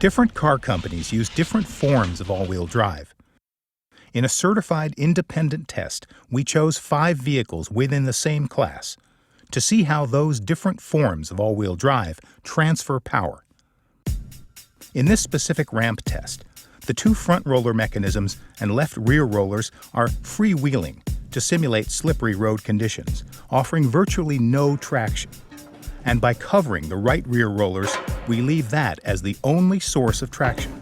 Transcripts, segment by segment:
Different car companies use different forms of all-wheel drive. In a certified independent test, we chose 5 vehicles within the same class to see how those different forms of all-wheel drive transfer power. In this specific ramp test, the 2 front roller mechanisms and left rear rollers are freewheeling to simulate slippery road conditions, offering virtually no traction. And by covering the right rear rollers, we leave that as the only source of traction.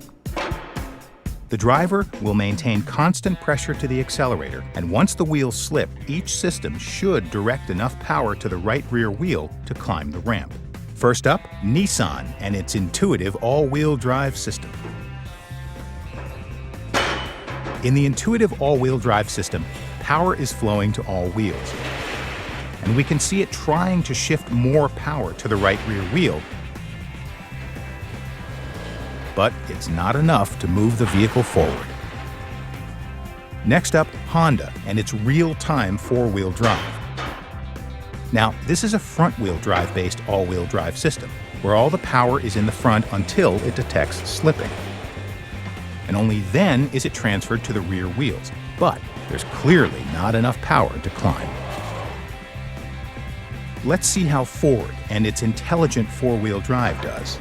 The driver will maintain constant pressure to the accelerator, and once the wheels slip, each system should direct enough power to the right rear wheel to climb the ramp. First up, Nissan and its intuitive all-wheel drive system. In the intuitive all-wheel drive system, power is flowing to all wheels. And we can see it trying to shift more power to the right rear wheel, but it's not enough to move the vehicle forward. Next up, Honda and its real-time four-wheel drive. Now, this is a front-wheel drive-based all-wheel drive system, where all the power is in the front until it detects slipping. And only then is it transferred to the rear wheels, but there's clearly not enough power to climb. Let's see how Ford and its intelligent four-wheel drive does.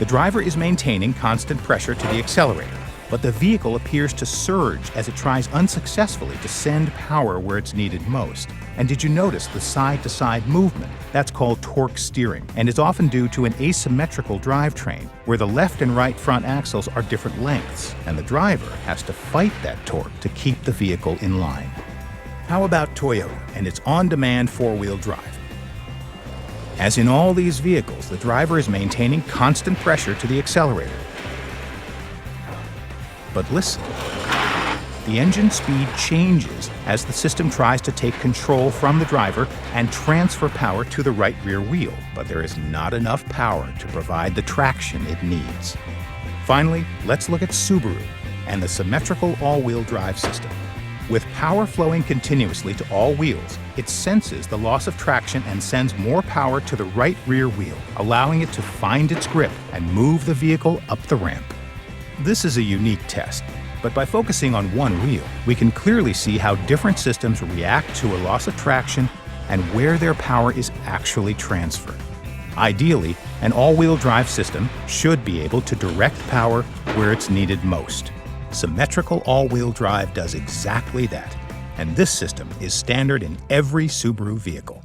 The driver is maintaining constant pressure to the accelerator, but the vehicle appears to surge as it tries unsuccessfully to send power where it's needed most. And did you notice the side-to-side movement? That's called torque steering, and is often due to an asymmetrical drivetrain, where the left and right front axles are different lengths, and the driver has to fight that torque to keep the vehicle in line. How about Toyota and its on-demand four-wheel drive? As in all these vehicles, the driver is maintaining constant pressure to the accelerator. But listen, the engine speed changes as the system tries to take control from the driver and transfer power to the right rear wheel, but there is not enough power to provide the traction it needs. Finally, let's look at Subaru and the symmetrical all-wheel drive system. With power flowing continuously to all wheels, it senses the loss of traction and sends more power to the right rear wheel, allowing it to find its grip and move the vehicle up the ramp. This is a unique test, but by focusing on one wheel, we can clearly see how different systems react to a loss of traction and where their power is actually transferred. Ideally, an all-wheel drive system should be able to direct power where it's needed most. Symmetrical all-wheel drive does exactly that, and this system is standard in every Subaru vehicle.